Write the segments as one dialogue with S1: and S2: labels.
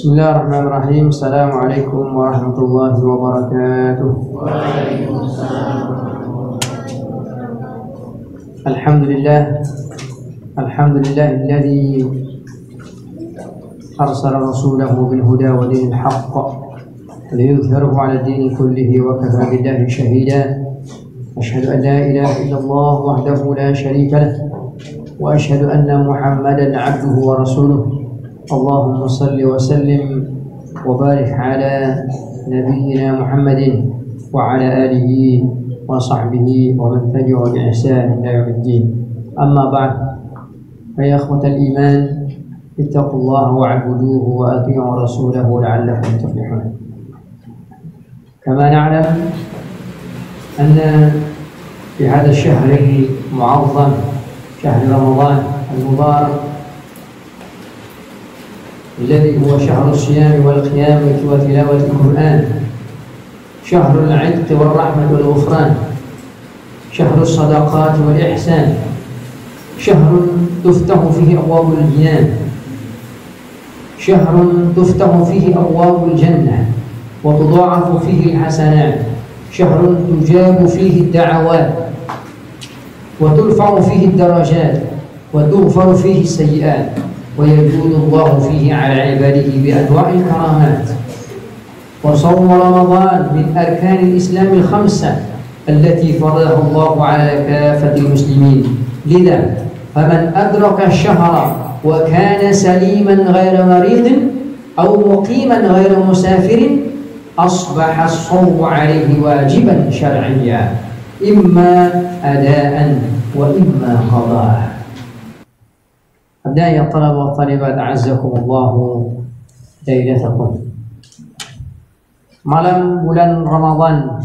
S1: Bismillahirrahmanirrahim. Assalamualaikum warahmatullahi wabarakatuh. Alhamdulillahilladzi arsala rasulahu bil huda wa dinil haqq liyudhhirahu 'ala ad-dini kullihi wa kafaa billahi shahida. Asyhadu an la ilaha illallah wahdahu la syarika lah wa asyhadu anna Muhammadan 'abduhu wa rasuluh. Allahumma salli wa sallim wa barik ala nabiyyina Muhammadin wa ala alihi wa sahbihi wa man tabi'ahu bi ihsan ila yaumiddin. Amma ba'd. Ya ikhwatal iman, ittaqullaha wa'buduhu wa ati'u rasulahu la'allakum tuflihun. Kama na'lam anna fi hadha ash-shahr al-mu'azzam, shahr Ramadan al-mubarak الذي هو شهر الصيام والقيام وتلاوة القرآن، شهر العتق والرحمة والغفران، شهر الصدقات والإحسان، شهر تفتح فيه أبواب الجنان، شهر تفتح فيه أبواب الجنة وتضاعف فيه الحسنات، شهر تجاب فيه الدعوات وترفع فيه الدرجات وتغفر فيه السيئات ويجود الله فيه على عباده بأنواع الكرامات. وصوم رمضان من أركان الإسلام الخمسة التي فرضها الله على كافة المسلمين. لذا فمن أدرك الشهر وكان سليما غير مريض أو مقيما غير مسافر أصبح الصوم عليه واجبا شرعيا، إما أداء وإما قضاء. أبنائي الطلبة والطالبات أعزكم الله ليلتكم. Malam bulan Ramadan,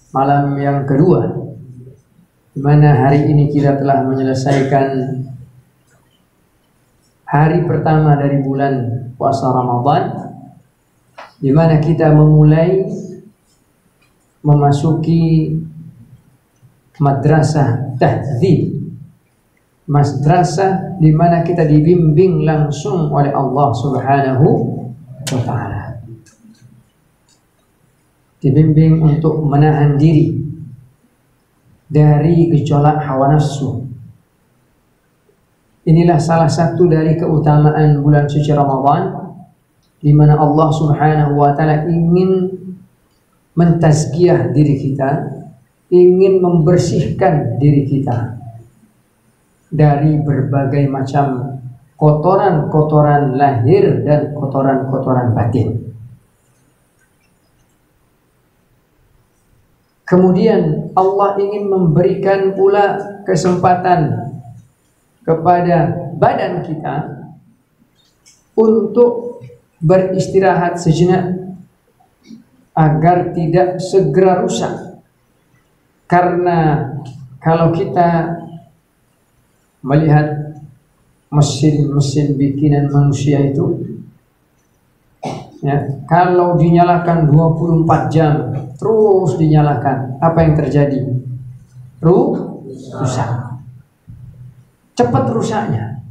S1: malam yang kedua, di mana hari ini kita telah menyelesaikan hari pertama dari bulan puasa Ramadan, di mana kita memulai memasuki madrasah tahdzib, madrasah di mana kita dibimbing langsung oleh Allah Subhanahu wa taala. Dibimbing untuk menahan diri dari gejolak hawa nafsu. Inilah salah satu dari keutamaan bulan suci Ramadan, di mana Allah Subhanahu wa taala ingin mentazkiyah diri kita, ingin membersihkan diri kita dari berbagai macam kotoran-kotoran lahir dan kotoran-kotoran batin. Kemudian Allah ingin memberikan pula kesempatan kepada badan kita untuk beristirahat sejenak agar tidak segera rusak. Karena kalau kita melihat mesin-mesin bikinan manusia itu, ya, kalau dinyalakan 24 jam terus dinyalakan, apa yang terjadi? Rusak. Cepat rusaknya.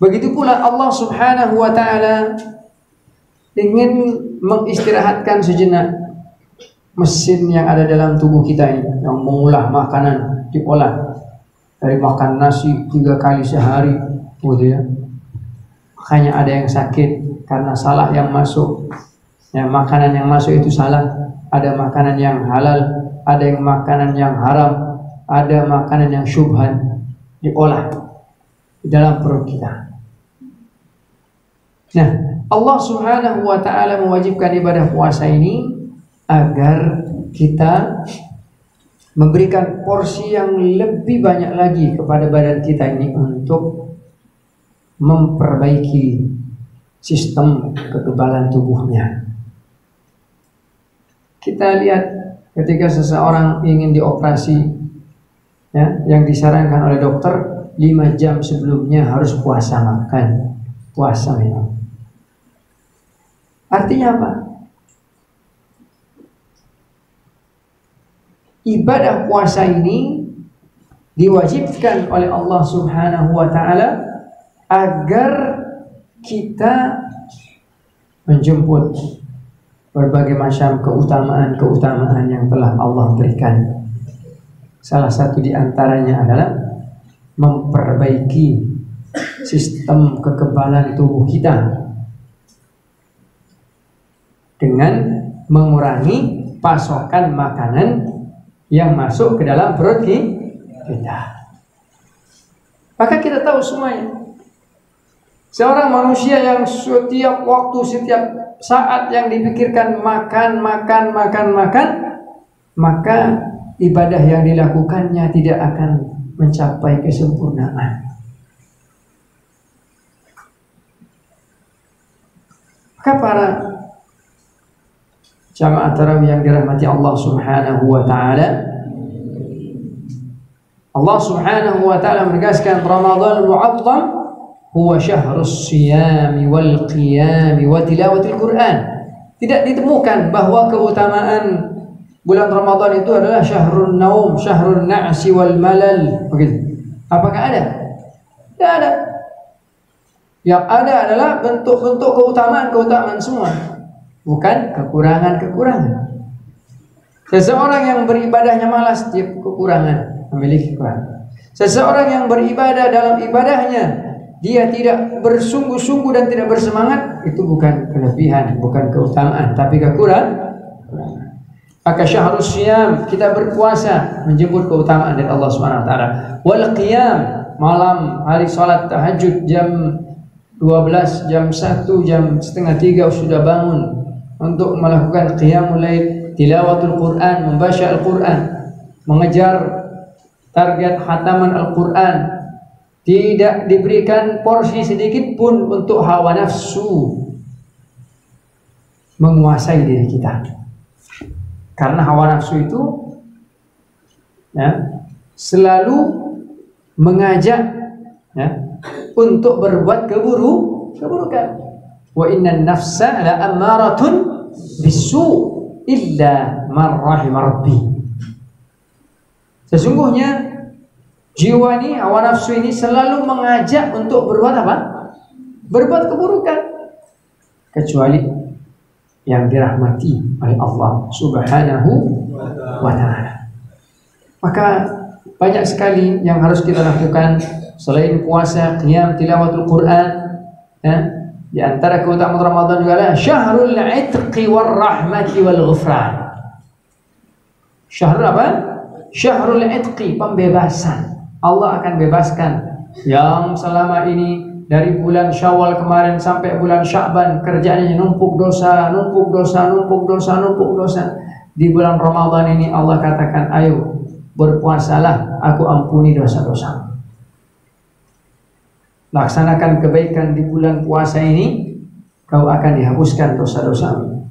S1: Begitu pula Allah Subhanahu wa taala ingin mengistirahatkan sejenak mesin yang ada dalam tubuh kita ini, yang mengolah makanan, diolah dari makan nasi 3 kali sehari, gitu ya. Makanya ada yang sakit karena salah yang masuk. Ya, makanan yang masuk itu salah. Ada makanan yang halal, ada yang makanan yang haram, ada makanan yang syubhat diolah di dalam perut kita. Nah, Allah Subhanahu wa taala mewajibkan ibadah puasa ini agar kita memberikan porsi yang lebih banyak lagi kepada badan kita ini untuk memperbaiki sistem kekebalan tubuhnya. Kita lihat ketika seseorang ingin dioperasi, ya, yang disarankan oleh dokter 5 jam sebelumnya harus puasa makan, puasa minum. Artinya apa? Ibadah puasa ini diwajibkan oleh Allah Subhanahu wa taala agar kita menjemput berbagai macam keutamaan-keutamaan yang telah Allah berikan. Salah satu di antaranya adalah memperbaiki sistem kekebalan tubuh kita dengan mengurangi pasokan makanan yang masuk ke dalam perut kita. Maka kita tahu semuanya, seorang manusia yang setiap waktu, setiap saat yang dipikirkan makan, maka ibadah yang dilakukannya tidak akan mencapai kesempurnaan. Maka para jamaah tarawih yang dirahmati Allah Subhanahu wa taala, Allah Subhanahu wa taala menegaskan Ramadan mu'azzam huwa syahrus siyami wal qiyami wa tilawatil Quran. Tidak ditemukan bahwa keutamaan bulan Ramadan itu adalah syahrun naum, syahrun na'si wal malal. Begitu. Apakah ada? Tidak ada. Yang ada adalah bentuk-bentuk keutamaan semua, bukan kekurangan. Seseorang yang beribadahnya malas, dia kekurangan, memiliki kekurangan. Seseorang yang beribadah dalam ibadahnya dia tidak bersungguh-sungguh dan tidak bersemangat, itu bukan kelebihan, bukan keutamaan, tapi kekurangan. Maka syahrus syam, kita berpuasa menjemput keutamaan dari Allah Subhanahu wa taala. Wal qiyam, malam hari salat tahajud jam 12, jam 1, jam setengah 3 sudah bangun untuk melakukan qiyamul lail, tilawatul Quran, membaca Al-Quran, mengejar target khataman Al-Quran. Tidak diberikan porsi sedikit pun untuk hawa nafsu menguasai diri kita. Karena hawa nafsu itu selalu mengajak untuk berbuat keburukan. Wa innan nafsa la ammaratun bisu illa man rahima rabbi. Sesungguhnya jiwa ini, hawa nafsu ini selalu mengajak untuk berbuat apa? Berbuat keburukan, kecuali yang dirahmati oleh Allah Subhanahu wa ta'ala. Maka banyak sekali yang harus kita lakukan selain puasa, qiyam, tilawatul Quran. Di antara keutamaan Ramadan juga adalah syahrul itqi war rahmati wal ghufran. Syahrul apa? Syahrul itqi, pembebasan. Allah akan bebaskan yang selama ini dari bulan Syawal kemarin sampai bulan Sya'ban kerjaannya numpuk dosa. Di bulan Ramadan ini Allah katakan, ayo berpuasalah, aku ampuni dosa-dosa. Laksanakan kebaikan di bulan puasa ini, kau akan dihapuskan dosa-dosamu.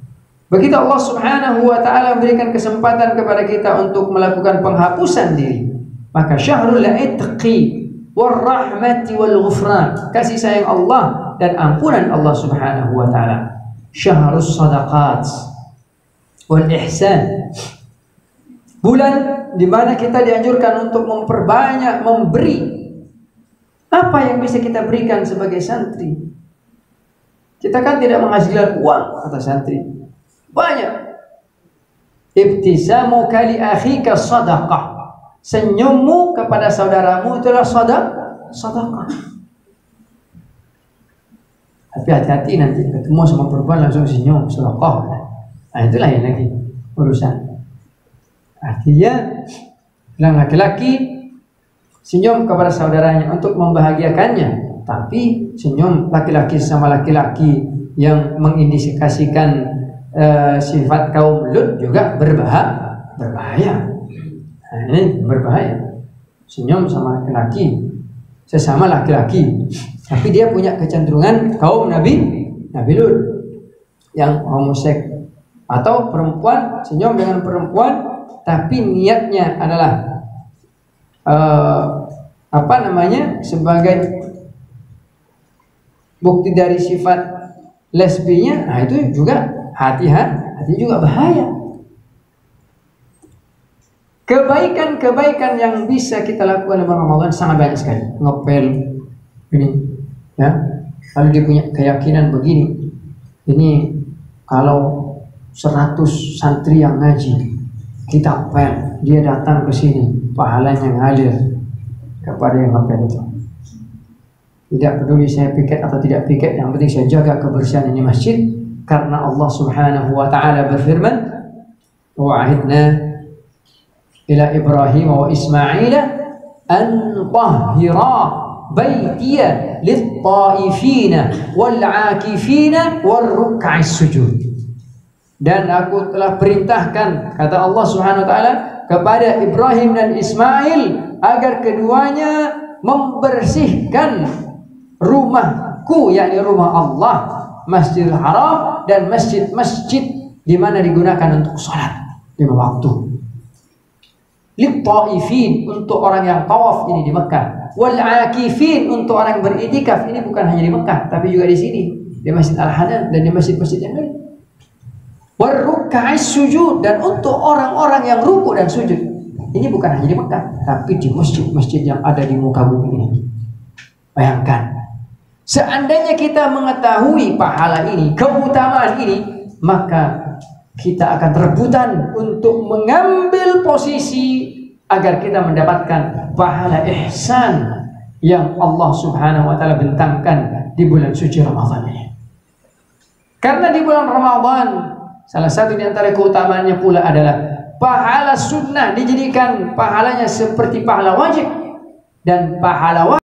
S1: Begitu Allah Subhanahu wa ta'ala memberikan kesempatan kepada kita untuk melakukan penghapusan diri. Maka syahrul itqi war rahmati wal ghufran, kasih sayang Allah dan ampunan Allah Subhanahu wa ta'ala. Syahrus sadaqat wal ihsan, bulan di mana kita dianjurkan untuk memperbanyak memberi. Apa yang bisa kita berikan sebagai santri? Kita kan tidak menghasilkan uang, kata santri. Banyak. Ibtisamu kali akhika sadaqah, senyummu kepada saudaramu itulah sedekah. Tapi hati-hati nanti ketemu sama perempuan langsung senyum, sedekah. Nah, itulah yang lagi urusan. Artinya bilang laki-laki senyum kepada saudaranya untuk membahagiakannya, tapi senyum laki-laki sama laki-laki yang mengindikasikan sifat kaum Lut juga berbahaya. Nah, ini berbahaya. Senyum sama laki-laki, sesama laki-laki, tapi dia punya kecenderungan kaum Nabi Lut yang homoseks. Atau perempuan senyum dengan perempuan, tapi niatnya adalah sebagai bukti dari sifat lesbinya. Nah, itu juga hati-hati juga bahaya. Kebaikan-kebaikan yang bisa kita lakukan dalam Ramadan sangat banyak sekali. Ngepel ini, Lalu dia punya keyakinan begini, ini kalau 100 santri yang ngaji kita pen, dia datang ke sini, pahalanya ngalir kepada yang ngapel itu. Tidak peduli saya piket atau tidak piket, yang penting saya jaga kebersihan ini masjid, karena Allah Subhanahu wa taala berfirman, wa ahidna ila Ibrahim wa Ismail an tahhira baitiya lit-taifina wal-'akifina war-ruk'is sujud. Dan aku telah perintahkan, kata Allah Subhanahu wa taala, kepada Ibrahim dan Ismail agar keduanya membersihkan rumahku, yakni rumah Allah, Masjidil Haram, dan masjid-masjid di mana digunakan untuk salat 5 waktu. Lit-taifin, untuk orang yang tawaf ini di Mekah. Wal-'akifin, untuk orang yang beritikaf ini bukan hanya di Mekah tapi juga di sini, di Masjid Al-Hanan dan di masjid-masjid yang lain. War-ruk'is sujud, dan untuk orang-orang yang ruku dan sujud. Ini bukan hanya di Mekah tapi di masjid-masjid yang ada di muka bumi ini. Bayangkan, seandainya kita mengetahui pahala ini, keutamaan ini, maka kita akan rebutan untuk mengambil posisi agar kita mendapatkan pahala ihsan yang Allah Subhanahu wa taala bentangkan di bulan suci Ramadan ini. Karena di bulan Ramadan, salah satu di antara keutamaannya pula adalah pahala sunnah dijadikan pahalanya seperti pahala wajib, dan pahala wajib